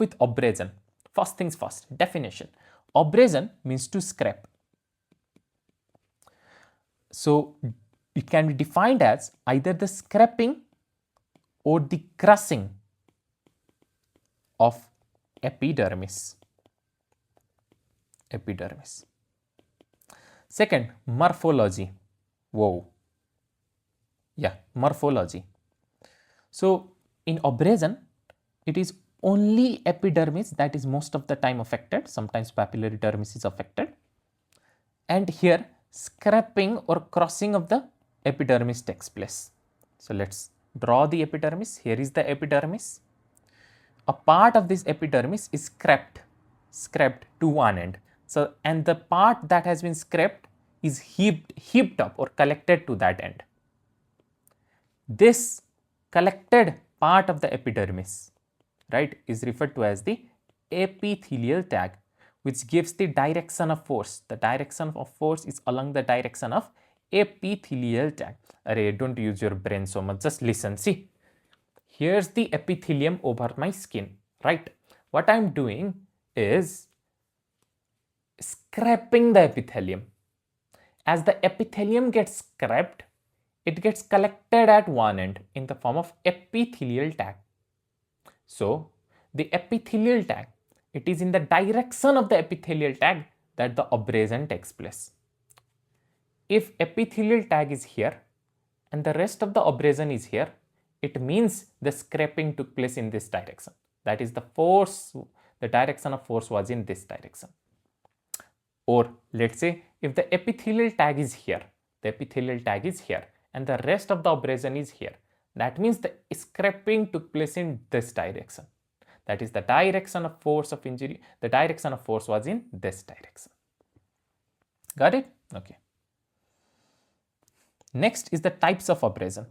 with abrasion. First things first, definition. Abrasion means to scrape. So it can be defined as either the scraping or the crushing of epidermis. Second, morphology. Whoa. Yeah, morphology. So in abrasion, it is only epidermis that is most of the time affected. Sometimes papillary dermis is affected. And here scraping or crossing of the epidermis takes place. So let's draw the epidermis. Here is the epidermis. A part of this epidermis is scraped to one end. So, and the part that has been scraped is heaped up or collected to that end. This collected part of the epidermis, right, is referred to as the epithelial tag, which gives the direction of force. The direction of force is along the direction of epithelial tag. Array, don't use your brain so much, just listen. See, here's the epithelium over my skin, right? What I'm doing is scraping the epithelium. As the epithelium gets scraped, it gets collected at one end in the form of epithelial tag. So the epithelial tag, it is in the direction of the epithelial tag that the abrasion takes place. If epithelial tag is here and the rest of the abrasion is here, it means the scraping took place in this direction. That is the force, the direction of force was in this direction. Or let's say if the epithelial tag is here, and the rest of the abrasion is here, that means the scraping took place in this direction. That is the direction of force of injury, the direction of force was in this direction. Got it? Okay. Next is the types of abrasion.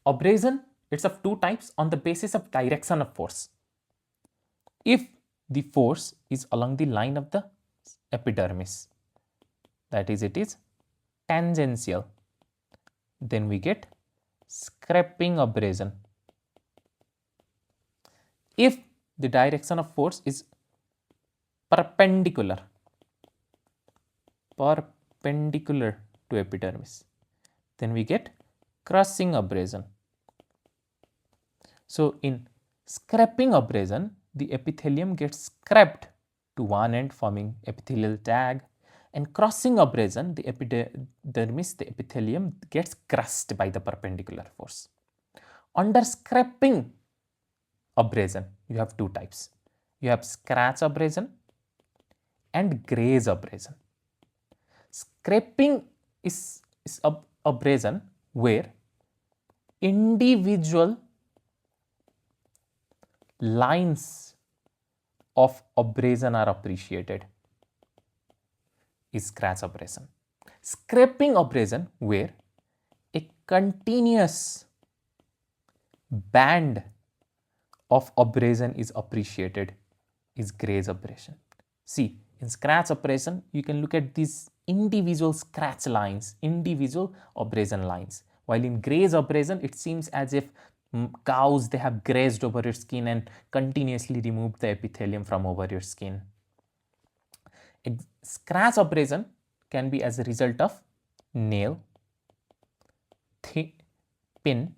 Abrasion, it's of two types on the basis of direction of force. If the force is along the line of the epidermis, that is, it is tangential, then we get scraping abrasion. If the direction of force is perpendicular to epidermis, then we get crushing abrasion. So in scraping abrasion, the epithelium gets scraped to one end, forming epithelial tag, and crossing abrasion, the epidermis, the epithelium gets crushed by the perpendicular force. Under scraping abrasion, you have two types. You have scratch abrasion and graze abrasion. Scraping is abrasion where individual lines of abrasion are appreciated, is scratch abrasion. Scraping abrasion where a continuous band of abrasion is appreciated, is graze abrasion. See, in scratch abrasion, you can look at these individual scratch lines, individual abrasion lines. While in graze abrasion, it seems as if cows, they have grazed over your skin and continuously removed the epithelium from over your skin. Scratch abrasion can be as a result of nail, pin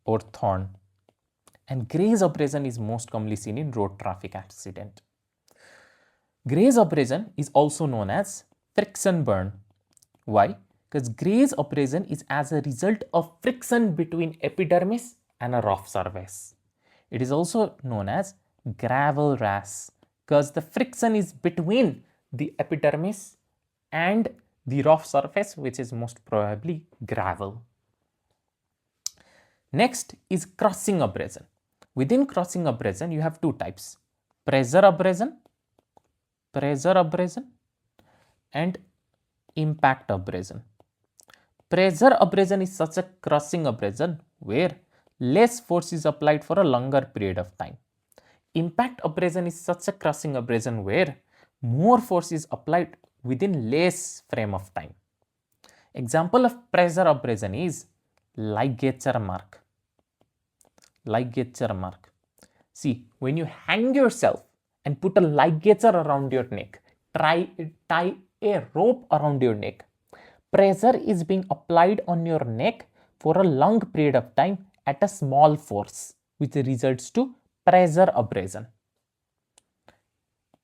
or thorn, and graze abrasion is most commonly seen in road traffic accident. Graze abrasion is also known as friction burn. Why? Because graze abrasion is as a result of friction between epidermis and a rough surface. It is also known as gravel rash because the friction is between the epidermis and the rough surface, which is most probably gravel. Next is crossing abrasion. Within crossing abrasion, you have two types: pressure abrasion and impact abrasion. Pressure abrasion is such a crossing abrasion where less force is applied for a longer period of time. Impact abrasion is such a crossing abrasion where more force is applied within less frame of time. Example of pressure abrasion is ligature mark. See, when you hang yourself and put a ligature around your neck, tie a rope around your neck, pressure is being applied on your neck for a long period of time at a small force, which results to pressure abrasion.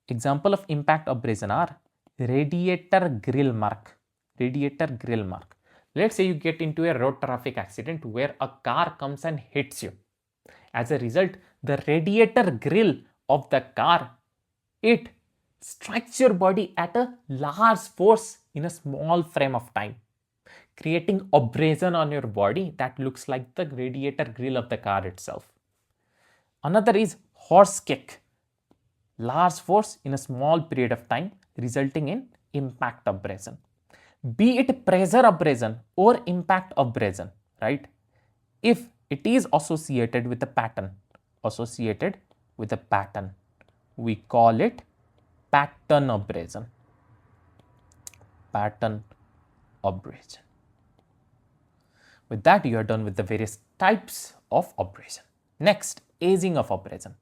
Example of impact abrasion are radiator grill mark. Radiator grill mark. Let's say you get into a road traffic accident where a car comes and hits you. As a result, the radiator grill of the car, it strikes your body at a large force in a small frame of time, creating abrasion on your body that looks like the radiator grill of the car itself. Another is horse kick. Large force in a small period of time, resulting in impact abrasion. Be it pressure abrasion or impact abrasion, right? If it is associated with a pattern, we call it pattern abrasion. Pattern abrasion. With that, you are done with the various types of abrasion. Next, aging of abrasion.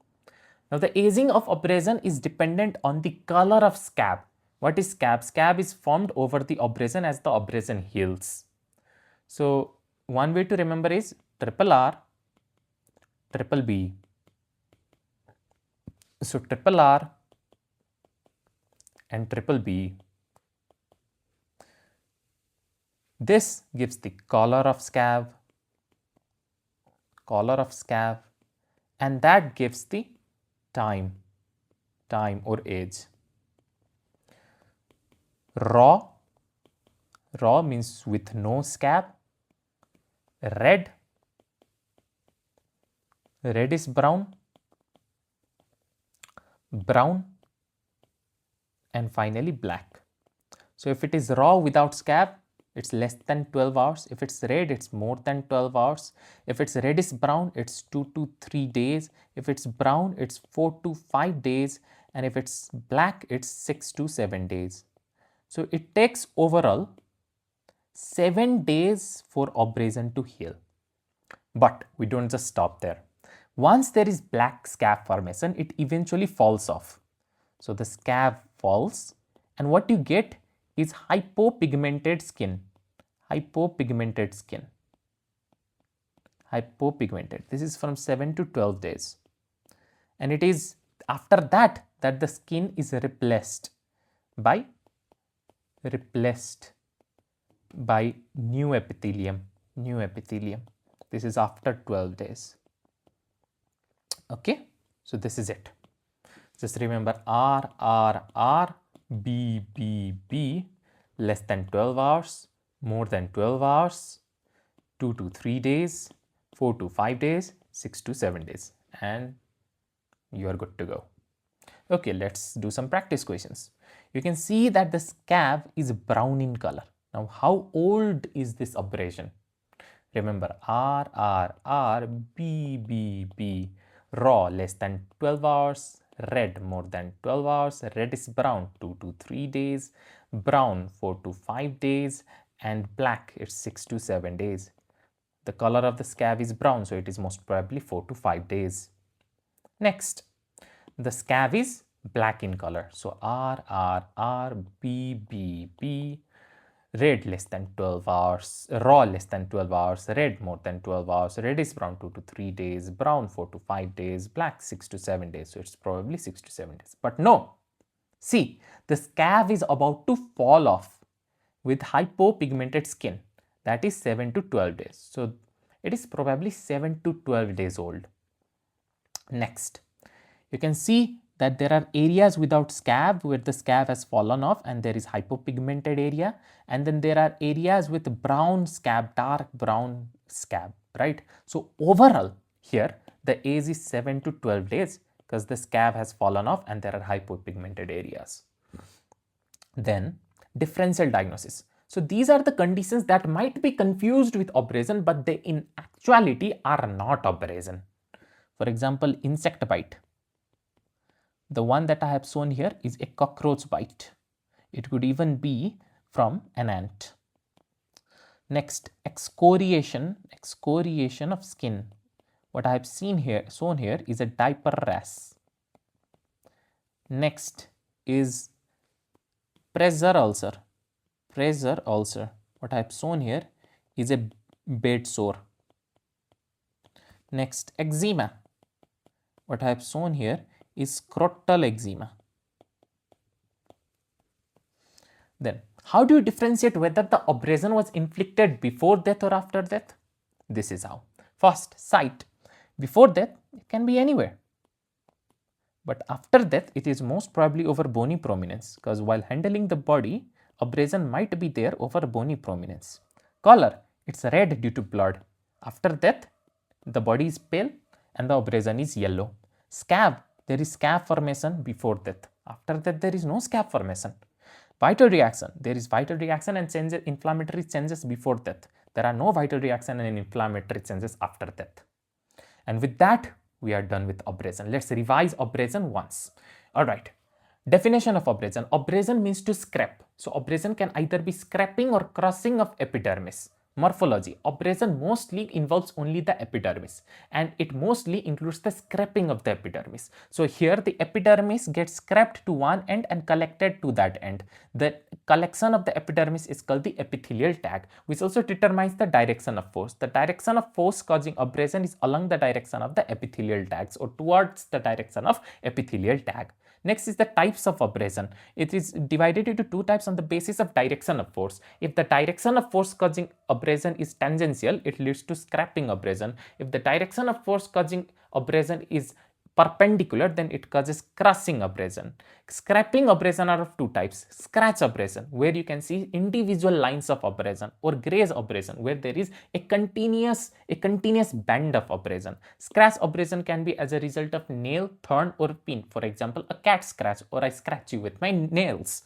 Now, the aging of abrasion is dependent on the color of scab. What is scab? Scab is formed over the abrasion as the abrasion heals. So, one way to remember is triple R, triple B. So, triple R and triple B. This gives the color of scab, and that gives the time or age. Raw means with no scab. Red is brown, and finally black. So if it is raw without scab, it's less than 12 hours. If it's red, it's more than 12 hours. If it's reddish brown, it's 2 to 3 days. If it's brown, it's 4 to 5 days. And if it's black, it's 6 to 7 days. So it takes overall 7 days for abrasion to heal. But we don't just stop there. Once there is black scab formation, it eventually falls off. So the scab falls, and what you get is hypopigmented skin. Hypopigmented. This is from 7 to 12 days. And it is after that the skin is replaced by new epithelium. This is after 12 days. Okay, so this is it. Just remember R, B, less than 12 hours, more than 12 hours, 2 to 3 days, 4 to 5 days, 6 to 7 days, and you are good to go. Okay, let's do some practice questions. You can see that the scab is brown in color. Now, how old is this abrasion? Remember, R, B, raw less than 12 hours, red more than 12 hours, reddish brown 2 to 3 days, brown 4 to 5 days, and black it's 6 to 7 days. The color of the scab is brown, so it is most probably 4 to 5 days. Next, the scab is black in color. So R, B, red less than 12 hours, raw less than 12 hours, red more than 12 hours, reddish brown 2 to 3 days, brown 4 to 5 days, black 6 to 7 days. So it's probably 6 to 7 days. But no, see, the scab is about to fall off with hypopigmented skin. That is 7 to 12 days. So it is probably 7 to 12 days old. Next, you can see that there are areas without scab where the scab has fallen off and there is hypopigmented area, and then there are areas with brown scab, dark brown scab, right? So overall here the age is 7 to 12 days because the scab has fallen off and there are hypopigmented areas. Then differential diagnosis. So these are the conditions that might be confused with abrasion, but they in actuality are not abrasion. For example, insect bite. The one that I have shown here is a cockroach bite. It could even be from an ant. Next, excoriation of skin. What I have shown here is a diaper rash. Next is pressure ulcer. Pressure ulcer. What I have shown here is a bed sore. Next, eczema. What I have shown here is scrotal eczema. Then, how do you differentiate whether the abrasion was inflicted before death or after death? This is how. First, site. Before death, it can be anywhere. But after death, it is most probably over bony prominence, because while handling the body, abrasion might be there over bony prominence. Color, it's red due to blood. After death, the body is pale and the abrasion is yellow. Scab, there is scab formation before death. After death, there is no scab formation. Vital reaction, there is vital reaction and changes, inflammatory changes before death. There are no vital reaction and inflammatory changes after death. And with that, we are done with abrasion. Let's revise abrasion once. Alright. Definition of abrasion. Abrasion means to scrape. So abrasion can either be scraping or crushing of epidermis. Morphology. Abrasion mostly involves only the epidermis and it mostly includes the scraping of the epidermis. So here the epidermis gets scraped to one end and collected to that end. The collection of the epidermis is called the epithelial tag, which also determines the direction of force. The direction of force causing abrasion is along the direction of the epithelial tags or towards the direction of epithelial tag. Next is the types of abrasion. It is divided into two types on the basis of direction of force. If the direction of force causing abrasion is tangential, it leads to scraping abrasion. If the direction of force causing abrasion is perpendicular, then it causes crushing abrasion. Scraping abrasion are of two types. Scratch abrasion, where you can see individual lines of abrasion, or graze abrasion, where there is a continuous band of abrasion. Scratch abrasion can be as a result of nail, thorn or pin. For example, a cat scratch, or I scratch you with my nails.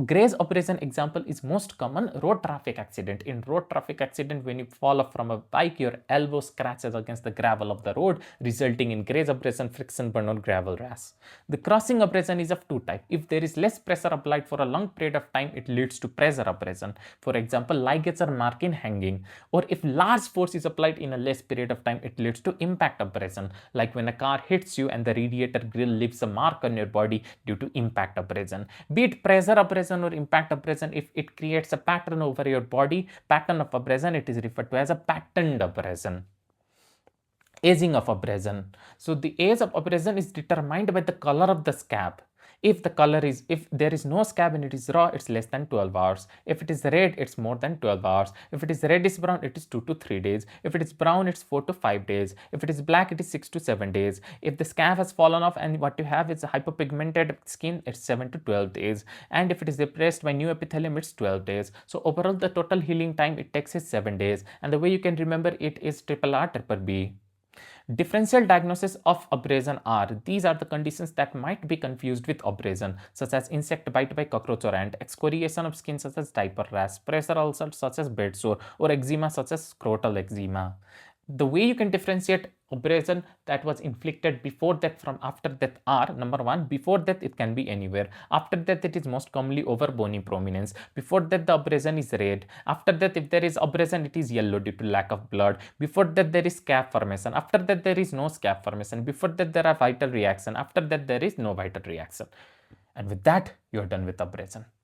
Graze abrasion example is most common road traffic accident. In road traffic accident, when you fall off from a bike, your elbow scratches against the gravel of the road, resulting in graze abrasion, friction burn or gravel rash. The crossing abrasion is of two types. If there is less pressure applied for a long period of time, it leads to pressure abrasion. For example, ligature mark in hanging. Or if large force is applied in a less period of time, it leads to impact abrasion, like when a car hits you and the radiator grill leaves a mark on your body due to impact abrasion. Be it pressure abrasion or impact abrasion, if it creates a pattern over your body, pattern of abrasion, it is referred to as a patterned abrasion. Aging of abrasion. So the age of abrasion is determined by the color of the scab. If there is no scab and it is raw, it's less than 12 hours. If it is red, it's more than 12 hours. If it is reddish brown, it is 2 to 3 days. If it is brown, it's 4 to 5 days. If it is black, it is 6 to 7 days. If the scab has fallen off and what you have is a hypopigmented skin, it's 7 to 12 days. And if it is replaced by new epithelium, it's 12 days. So overall, the total healing time it takes is 7 days. And the way you can remember it is RR, BBB. Differential diagnosis of abrasion are, these are the conditions that might be confused with abrasion, such as insect bite by cockroach or ant, excoriation of skin such as diaper rash, pressure ulcer such as bed sore, or eczema such as scrotal eczema. The way you can differentiate abrasion that was inflicted before death from after death are, number one, before death it can be anywhere. After death it is most commonly over bony prominence. Before death the abrasion is red. After death if there is abrasion it is yellow due to lack of blood. Before death there is scab formation. After death there is no scab formation. Before death there are vital reaction. After death there is no vital reaction. And with that you are done with abrasion.